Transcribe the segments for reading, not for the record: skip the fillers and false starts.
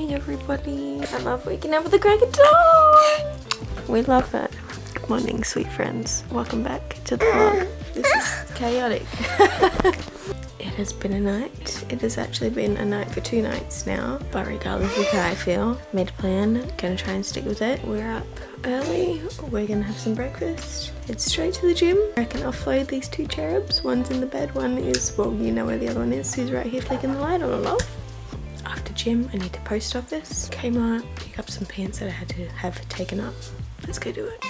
morning, everybody. I love waking up with a crack of dawn. We love it. Good morning, sweet friends. Welcome back to the vlog. This is chaotic. It has been a night. It has actually been a night for 2 nights now. But regardless of how I feel, made a plan. Gonna try and stick with it. We're up early. We're gonna have some breakfast. Head straight to the gym. I can offload these 2 cherubs. One's in the bed. One is, well, you know where the other one is. Who's right here flicking the light on and off. After gym, I need to post office, Kmart, pick up some pants that I had to have taken up. Let's go do it.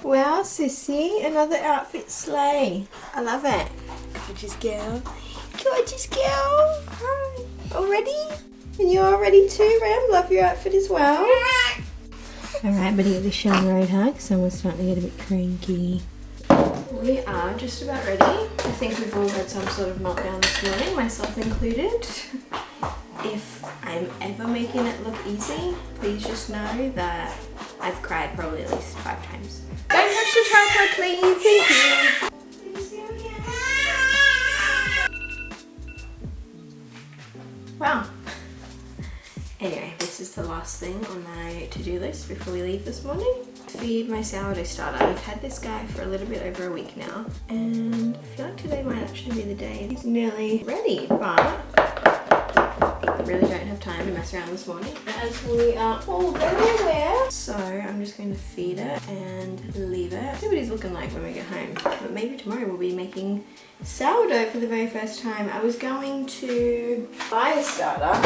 Wow, sissy, another outfit sleigh. I love it. Gorgeous girl. Gorgeous girl. Hi. All ready? And you're all ready too, Ram? Love your outfit as well. Alright, better get the show on the road, huh? Because someone's starting to get a bit cranky. We are just about ready. I think we've all had some sort of meltdown this morning, myself included. If I'm ever making it look easy, please just know that I've cried probably at least 5 times. Don't touch the tripod, please. Thank you. Wow. Anyway, this is the last thing on my to-do list before we leave this morning. Feed my sourdough starter. I've had this guy for a little bit over a week now, and I feel like today might actually be the day. He's nearly ready, but I really don't have time to mess around this morning, as we are all very aware. So I'm just going to feed it and leave it. See what he's looking like when we get home. But maybe tomorrow we'll be making sourdough for the very first time. I was going to buy a starter,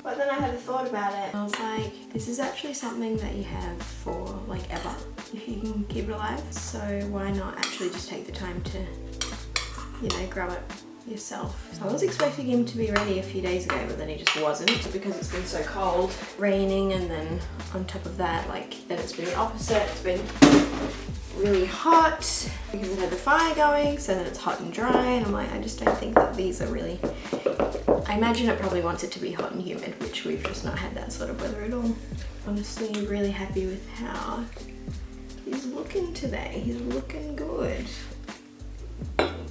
but then I had a thought about it. I was like, this is actually something that you have for like ever, if you can keep it alive. So why not actually just take the time to, you know, grab it yourself. I was expecting him to be ready a few days ago, but then he just wasn't, because it's been so cold, raining, and then on top of that, like, then it's been the opposite. It's been really hot because it had the fire going, so then it's hot and dry, and I'm like, I just don't think that these are really, I imagine it probably wants it to be hot and humid, which we've just not had that sort of weather at all. Honestly, really happy with how he's looking today. He's looking good.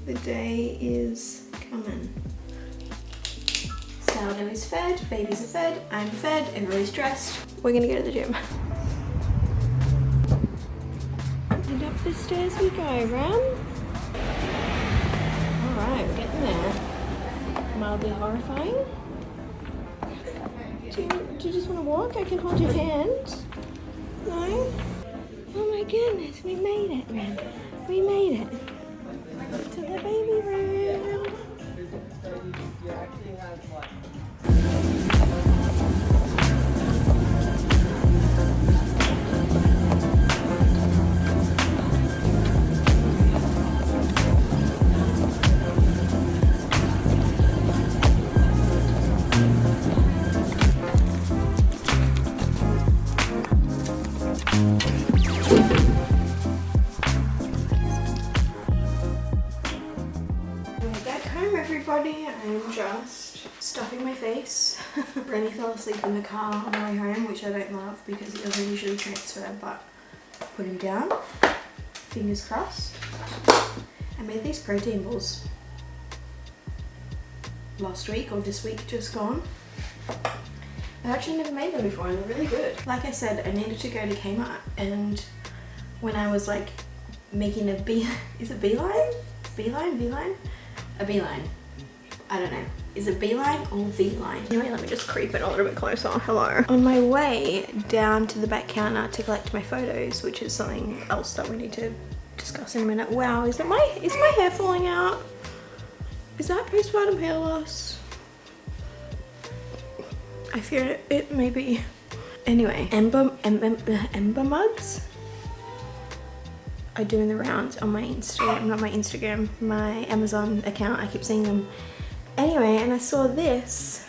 The day is coming. Sourdough is fed, babies are fed, I'm fed, everybody's dressed. We're gonna go to the gym. And up the stairs we go, Ram. Alright, we're getting there. Mildly horrifying. Do you just want to walk? I can hold your hand. No? Oh my goodness, we made it, Ram. We made it. To the baby room. Everybody, I'm just stuffing my face. Rennie fell asleep in the car on the way home, which I don't love because he doesn't usually transfer, but put him down. Fingers crossed. I made these protein balls last week, or this week just gone. I've actually never made them before, and they're really good. Like I said, I needed to go to Kmart, and when I was like making a is it beeline? Beeline? A beeline. I don't know. Is it beeline or V-line? Anyway, let me just creep it a little bit closer. Hello. On my way down to the back counter to collect my photos, which is something else that we need to discuss in a minute. Wow, is my hair falling out? Is that postpartum hair loss? I fear it may be. Anyway, Ember mugs. are doing the rounds on my Instagram, not my Instagram, my Amazon account. I keep seeing them. Anyway, and I saw this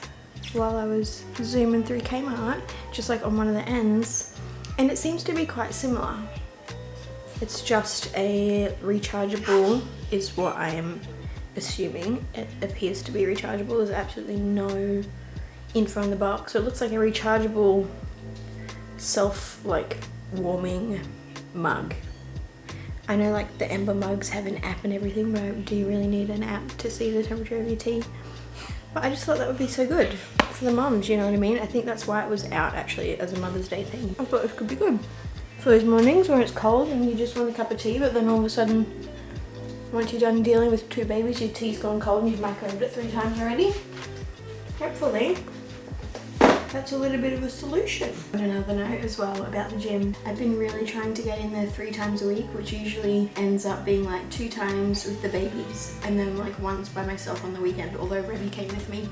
while I was zooming through Kmart, just like on one of the ends, and it seems to be quite similar. It's just a rechargeable, is what I am assuming. It appears to be rechargeable. There's absolutely no info on the box. So it looks like a rechargeable warming mug. I know like the Ember mugs have an app and everything, but do you really need an app to see the temperature of your tea? But I just thought that would be so good for the mums, you know what I mean? I think that's why it was out actually as a Mother's Day thing. I thought it could be good for those mornings when it's cold and you just want a cup of tea, but then all of a sudden, once you're done dealing with 2 babies, your tea's gone cold and you've microwaved it 3 times already. Hopefully, that's a little bit of a solution. On another note as well about the gym, I've been really trying to get in there 3 times a week, which usually ends up being like 2 times with the babies and then like once by myself on the weekend, although Remy came with me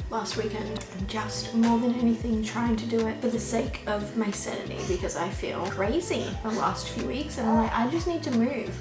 last weekend. I'm just more than anything trying to do it for the sake of my sanity, because I feel crazy the last few weeks and I'm like, I just need to move.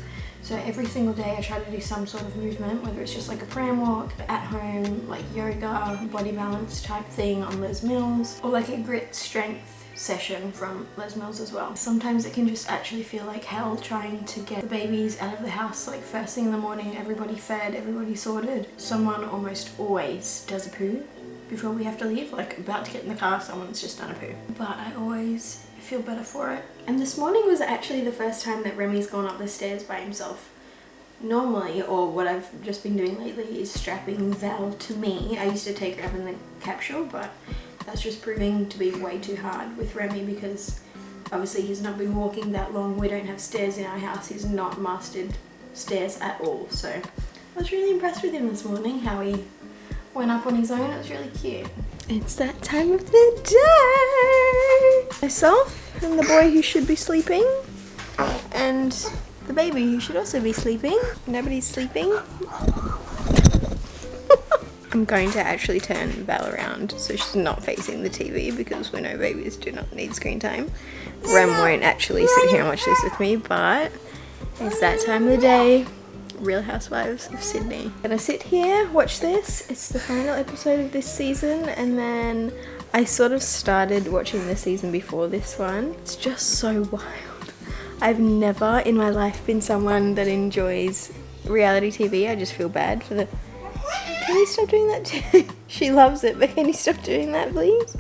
So every single day I try to do some sort of movement, whether it's just like a pram walk, at home, like yoga, body balance type thing on Les Mills, or like a grit strength session from Les Mills as well. Sometimes it can just actually feel like hell trying to get the babies out of the house, like first thing in the morning, everybody fed, everybody sorted. Someone almost always does a poo before we have to leave, like about to get in the car, someone's just done a poo. But I always feel better for it. And this morning was actually the first time that Remy's gone up the stairs by himself. Normally, or what I've just been doing lately, is strapping Val to me. I used to take her up in the capsule, but that's just proving to be way too hard with Remy because obviously he's not been walking that long. We don't have stairs in our house. He's not mastered stairs at all. So I was really impressed with him this morning, how he went up on his own. It was really cute. It's that time of the day. Myself and the boy who should be sleeping, and the baby who should also be sleeping. Nobody's sleeping. I'm going to actually turn Val around so she's not facing the TV because we know babies do not need screen time. Rem won't actually sit here and watch this with me, but it's that time of the day. Real Housewives of Sydney. I'm gonna sit here, watch this. It's the final episode of this season, and then I sort of started watching the season before this one. It's just so wild. I've never in my life been someone that enjoys reality TV. I just feel bad for the... Can you stop doing that too? She loves it, but can you stop doing that please?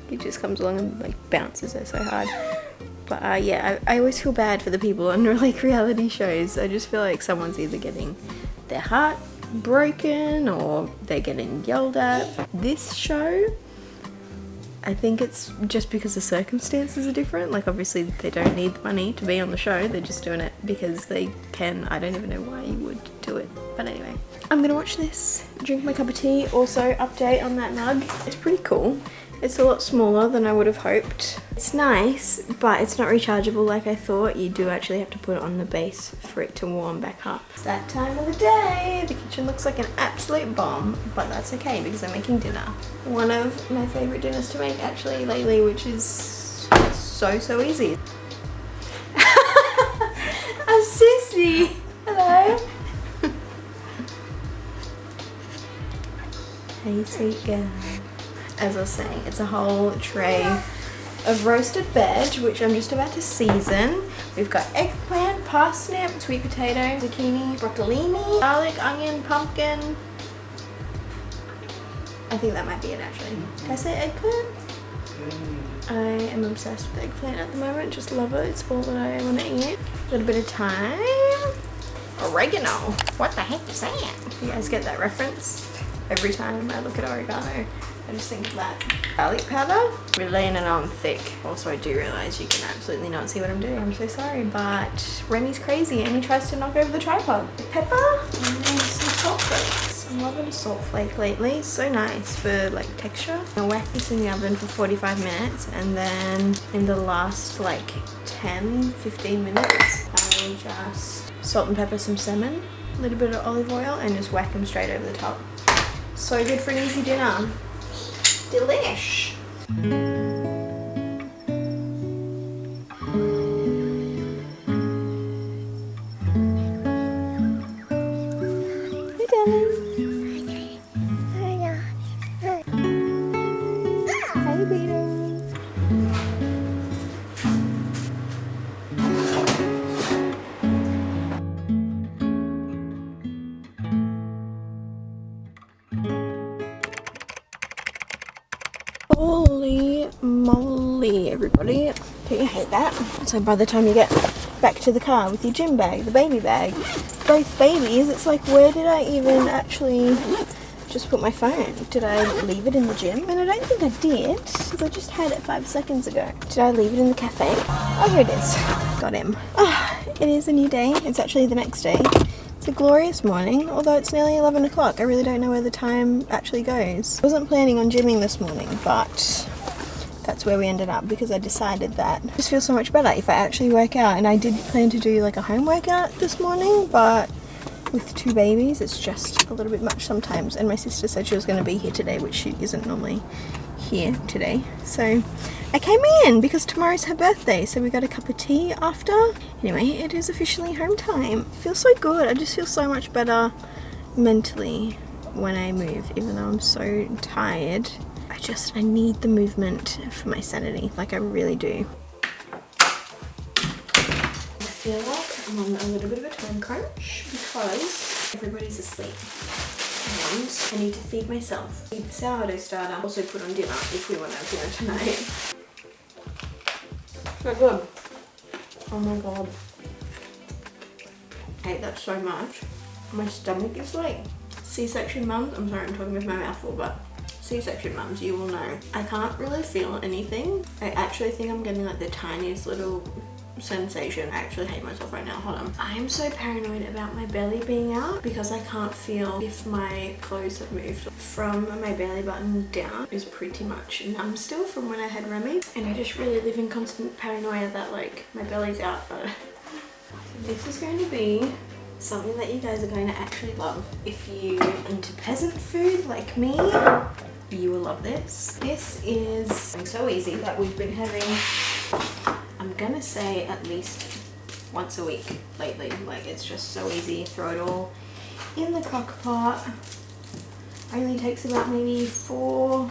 He just comes along and like bounces her so hard. But yeah, I always feel bad for the people on like reality shows. I just feel like someone's either getting their heart broken or they're getting yelled at. This show, I think it's just because the circumstances are different. Like obviously they don't need the money to be on the show. They're just doing it because they can. I don't even know why you would do it. But anyway, I'm gonna watch this, drink my cup of tea. Also update on that mug. It's pretty cool. It's a lot smaller than I would have hoped. It's nice, but it's not rechargeable like I thought. You do actually have to put it on the base for it to warm back up. It's that time of the day. The kitchen looks like an absolute bomb, but that's okay because I'm making dinner. One of my favorite dinners to make actually lately, which is so easy. A sissy. Hello. Hey, sweet girl. As I was saying, it's a whole tray of roasted veg, which I'm just about to season. We've got eggplant, parsnip, sweet potato, zucchini, broccolini, garlic, onion, pumpkin. I think that might be it actually. Did I say eggplant? I am obsessed with eggplant at the moment. Just love it. It's all that I want to eat. A little bit of thyme. Oregano. What the heck is that? You guys get that reference? Every time I look at oregano, I just think of that. Garlic powder, we're laying it on thick. Also, I do realise you can absolutely not see what I'm doing. I'm so sorry, but Remy's crazy and he tries to knock over the tripod. Pepper and then some salt flakes. I'm loving a salt flake lately. So nice for like texture. I'll whack this in the oven for 45 minutes and then in the last like 10-15 minutes, I'll just salt and pepper some salmon, a little bit of olive oil and just whack them straight over the top. So good for an easy dinner. Delish. So by the time you get back to the car with your gym bag, the baby bag, both babies, it's like, where did I even actually just put my phone? Did I leave it in the gym? And I don't think I did, because I just had it 5 seconds ago. Did I leave it in the cafe? Oh, here it is. Got him. Oh, it is a new day. It's actually the next day. It's a glorious morning, although it's nearly 11 o'clock. I really don't know where the time actually goes. I wasn't planning on gymming this morning, but that's where we ended up, because I decided that it just feels so much better if I actually work out. And I did plan to do like a home workout this morning, but with 2 babies it's just a little bit much sometimes. And my sister said she was going to be here today, which she isn't normally here today. So I came in because tomorrow's her birthday, so we got a cup of tea after. Anyway, it is officially home time. It feels so good. I just feel so much better mentally when I move, even though I'm so tired. I need the movement for my sanity, like I really do. I feel like I'm on a little bit of a time crunch because everybody's asleep and I need to feed myself. Feed the sourdough starter, also put on dinner if we want to have dinner tonight. So good. Oh my god. I ate that so much. My stomach is like C-section mums. I'm sorry, I'm talking with my mouth full, but C-section mums, you will know. I can't really feel anything. I actually think I'm getting like the tiniest little sensation. I actually hate myself right now. Hold on. I'm so paranoid about my belly being out because I can't feel if my clothes have moved. From my belly button down is pretty much numb still from when I had Remy, and I just really live in constant paranoia that like my belly's out. But this is going to be something that you guys are going to actually love. If you're into peasant food like me, you will love this. This is so easy that we've been having, I'm gonna say at least once a week lately. Like, it's just so easy. Throw it all in the crock pot. Only takes about maybe four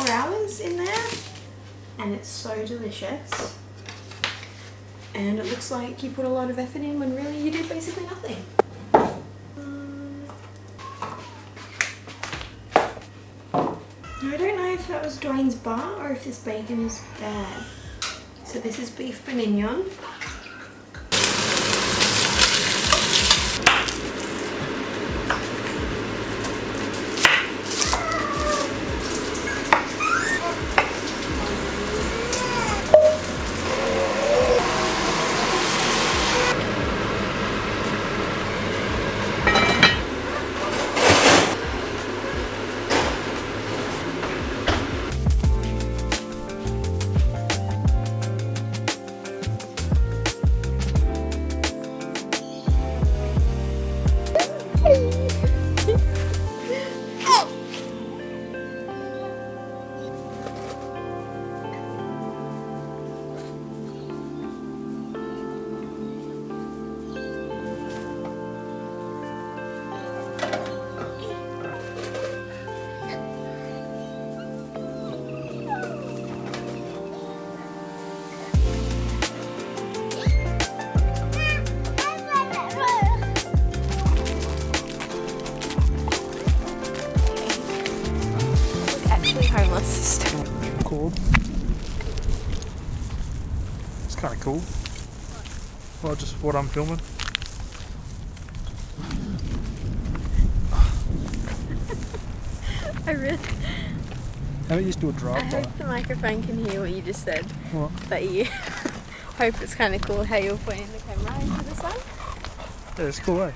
hours in there, and it's so delicious. And it looks like you put a lot of effort in when really you did basically nothing. I don't know if that was Dwayne's bar or if this bacon is bad. So this is beef bourguignon. Cool. It's kind of cool. Well, just what I'm filming. I really... How about you just do a I drive-by? hope the microphone can hear what you just said. What? That you hope it's kind of cool how you're pointing the camera into the sun. Yeah, it's cool, eh?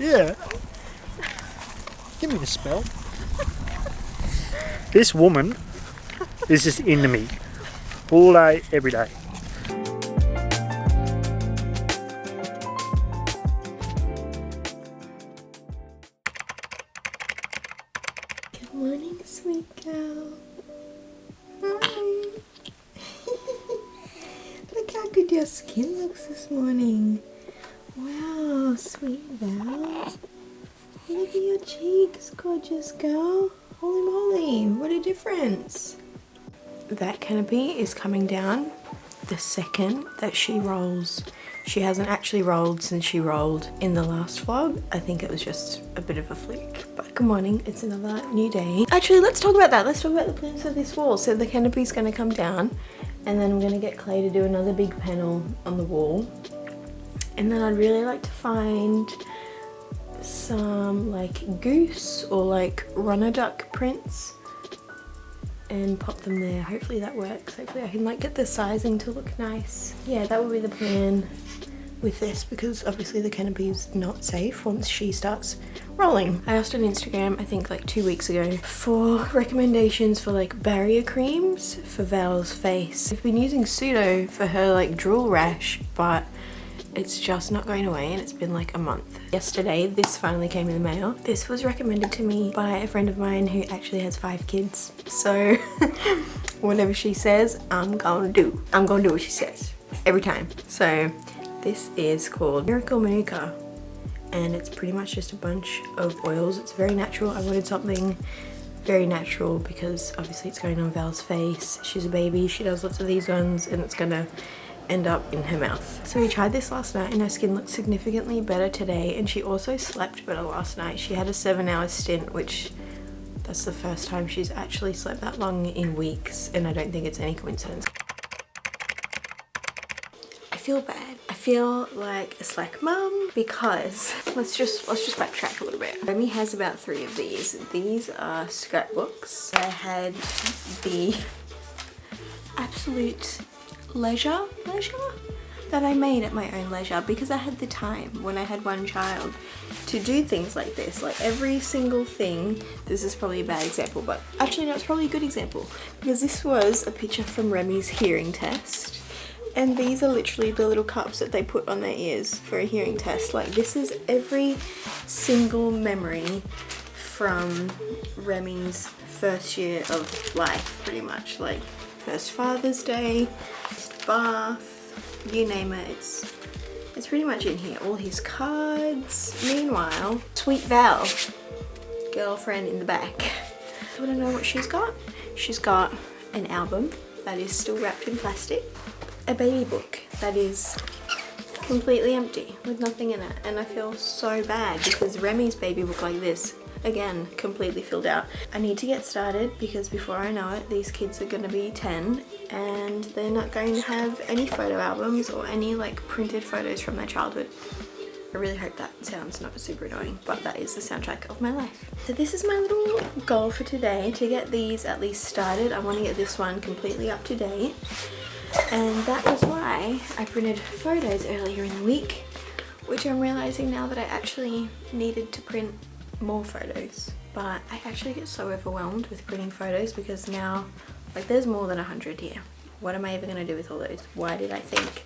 Yeah. Give me the spell. This woman is just into me. All day, every day. Good morning, sweet girl. Hi. Look how good your skin looks this morning. Wow, sweet Val. Look at your cheeks, gorgeous girl. Holy moly, what a difference. That canopy is coming down the second that she rolls. She hasn't actually rolled since she rolled in the last vlog. I think it was just a bit of a flick. But good morning, it's another new day. Actually, let's talk about that. Let's talk about the plans for this wall. So the canopy's gonna come down And then I'm gonna get Clay to do another big panel on the wall. And then I'd really like to find some like goose or like runner duck prints and pop them there. Hopefully that works. Hopefully I can like get the sizing to look nice. Yeah, that would be the plan with this, because obviously the canopy is not safe once she starts rolling. I asked on Instagram, I think like 2 weeks ago, for recommendations for like barrier creams for Val's face. I've been using Pseudo for her like drool rash, but it's just not going away, and it's been like a month. Yesterday, this finally came in the mail. This was recommended to me by a friend of mine who actually has 5 kids. So whatever she says, I'm gonna do. I'm gonna do what she says every time. So this is called Miracle Manuka, and it's pretty much just a bunch of oils. It's very natural. I wanted something very natural because obviously it's going on Val's face. She's a baby, she does lots of these ones, and it's gonna end up in her mouth. So we tried this last night and her skin looks significantly better today, and she also slept better last night. She had a 7-hour stint, which that's the first time she's actually slept that long in weeks, and I don't think it's any coincidence. I feel bad. I feel like a slack mum because let's just backtrack a little bit. Remy has about 3 of these. These are scrapbooks. I had the absolute leisure that I made at my own leisure because I had the time when I had 1 child to do things like this. Like every single thing, this is probably a bad example, but actually no, it's probably a good example, because this was a picture from Remy's hearing test, and these are literally the little cups that they put on their ears for a hearing test. Like this is every single memory from Remy's first year of life, pretty much. Like first Father's Day, bath, you name it, it's pretty much in here. All his cards. Meanwhile, sweet Val, girlfriend in the back. I want to know what she's got. She's got an album that is still wrapped in plastic, a baby book that is completely empty with nothing in it, and I feel so bad because Remy's baby book like this, again, completely filled out. I need to get started because before I know it, these kids are gonna be 10 and they're not going to have any photo albums or any like printed photos from their childhood. I really hope that sounds not super annoying, but that is the soundtrack of my life. So this is my little goal for today, to get these at least started. I want to get this one completely up to date, and that is why I printed photos earlier in the week, which I'm realizing now that I actually needed to print more photos. But I actually get so overwhelmed with printing photos because now, like, there's more than 100 here. What am I ever going to do with all those? Why did I think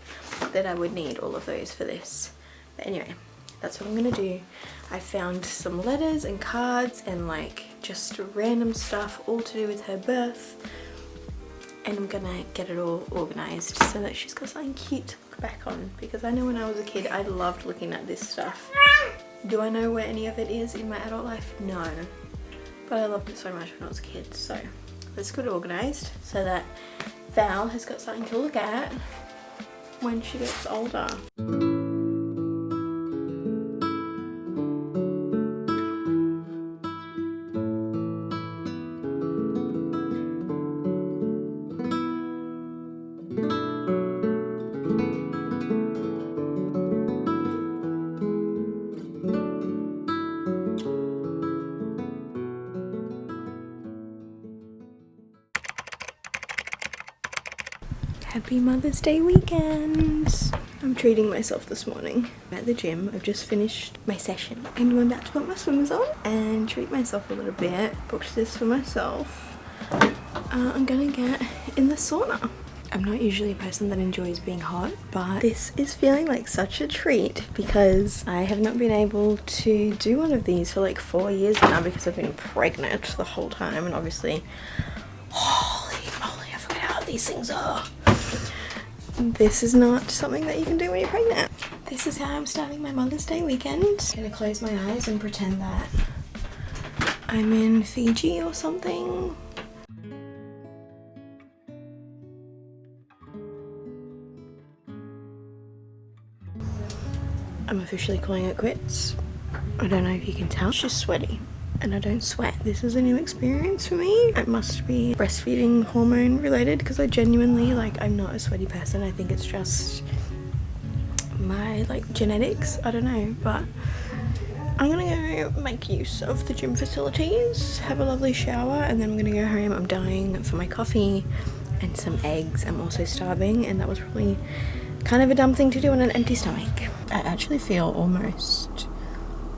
that I would need all of those for this? But anyway, that's what I'm going to do. I found some letters and cards and like just random stuff all to do with her birth, and I'm gonna get it all organised so that she's got something cute to look back on, because I know when I was a kid I loved looking at this stuff. Do I know where any of it is in my adult life? No. But I loved it so much when I was a kid. So let's get it organised so that Val has got something to look at when she gets older. Happy Mother's Day weekend! I'm treating myself this morning. I'm at the gym. I've just finished my session and I'm about to put my swimmers on and treat myself a little bit. Booked this for myself. I'm gonna get in the sauna. I'm not usually a person that enjoys being hot, but this is feeling like such a treat because I have not been able to do one of these for like 4 years now because I've been pregnant the whole time, and obviously, holy moly, I forget how these things are. This is not something that you can do when you're pregnant. This is how I'm starting my Mother's Day weekend. I'm gonna close my eyes and pretend that I'm in Fiji or something. I'm officially calling it quits. I don't know if you can tell. She's sweaty. and I don't sweat. This is a new experience for me. It must be breastfeeding hormone related, because I genuinely, like, I'm not a sweaty person. I think it's just my, like, genetics. I don't know, but I'm gonna go make use of the gym facilities, have a lovely shower, and then I'm gonna go home. I'm dying for my coffee and some eggs. I'm also starving, and that was probably kind of a dumb thing to do on an empty stomach. I actually feel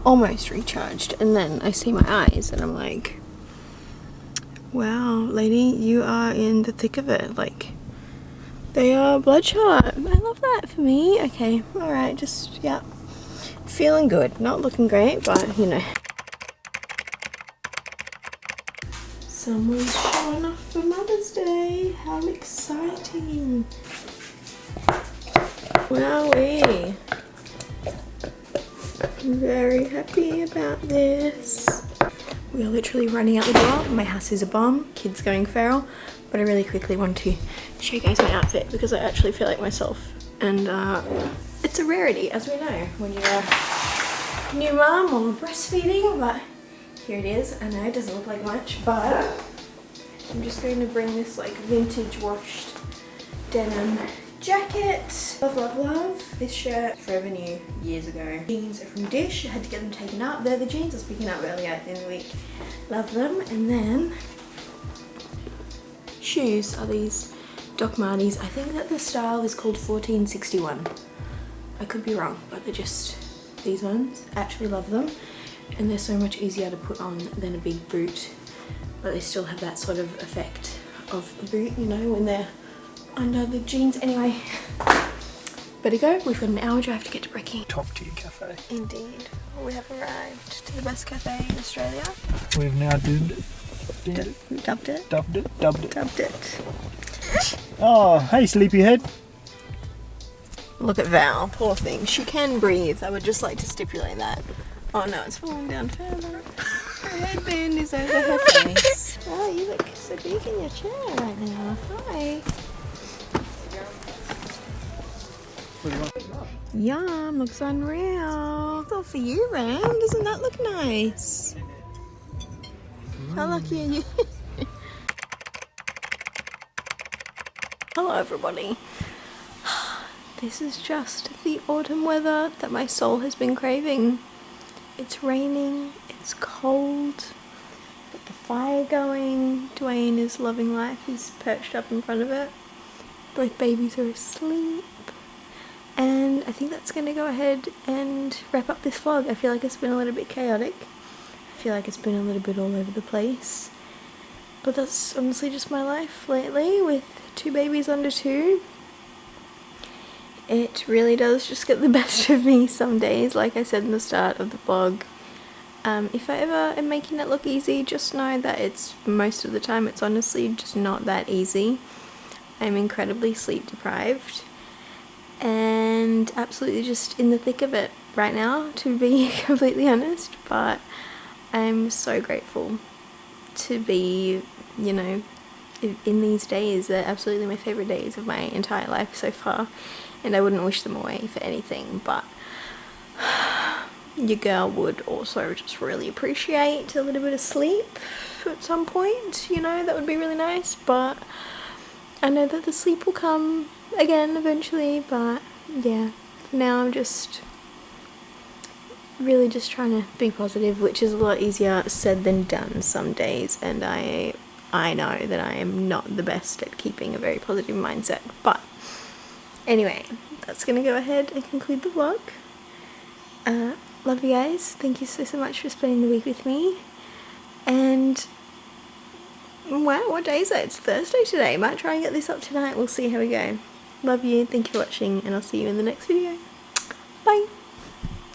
almost recharged, and then I see my eyes and I'm like, wow, lady, you are in the thick of it. Like, they are bloodshot. I love that for me. Okay, all right, just, yeah, feeling good. Not looking great, but you know. Someone's showing off for Mother's Day. How exciting. Wowee. I'm very happy about this. We are literally running out the door. My house is a bomb. Kids going feral. But I really quickly want to show you guys my outfit because I actually feel like myself. And it's a rarity, as we know, when you're a new mum or breastfeeding. But here it is. I know it doesn't look like much, but I'm just going to bring this like vintage washed denim jacket. Love, love, love. This shirt, forever new, years ago. Jeans are from Dish. I had to get them taken up. They're the jeans I was picking up earlier in the week. Love them. And then shoes are these Doc Martens. I think that the style is called 1461. I could be wrong, but they're just these ones. I actually love them. And they're so much easier to put on than a big boot. But they still have that sort of effect of a boot, you know, when they're under the jeans. Anyway, better go. We've got an hour drive to get to Preheat. Top tier cafe. Indeed. We have arrived to the best cafe in Australia. We've now dubbed it. Oh, hey sleepyhead. Look at Val, poor thing. She can breathe. I would just like to stipulate that. Oh no, it's falling down further. Her headband is over her face. Oh, you look so big in your chair right now. Hi. Yum, looks unreal. It's all for you, Ram. Doesn't that look nice? How lucky are you? Hello, everybody. This is just the autumn weather that my soul has been craving. It's raining, it's cold, got the fire going. Dwayne is loving life. He's perched up in front of it. Both babies are asleep. And I think that's going to go ahead and wrap up this vlog. I feel like it's been a little bit chaotic. I feel like it's been a little bit all over the place. But that's honestly just my life lately with 2 babies under 2. It really does just get the best of me some days, like I said in the start of the vlog. If I ever am making it look easy, just know that it's most of the time it's honestly just not that easy. I'm incredibly sleep deprived and absolutely just in the thick of it right now, to be completely honest, but I'm so grateful to be, you know, in these days. They're absolutely my favourite days of my entire life so far, and I wouldn't wish them away for anything, but your girl would also just really appreciate a little bit of sleep at some point, you know, that would be really nice. But I know that the sleep will come again eventually, but yeah, for now I'm just really just trying to be positive, which is a lot easier said than done some days, and I know that I am not the best at keeping a very positive mindset. But anyway, that's gonna go ahead and conclude the vlog. Love you guys. Thank you so much for spending the week with me. And wow, what day is it? It's Thursday today. Might try and get this up tonight. We'll see how we go. Love you. Thank you for watching, and I'll see you in the next video. Bye.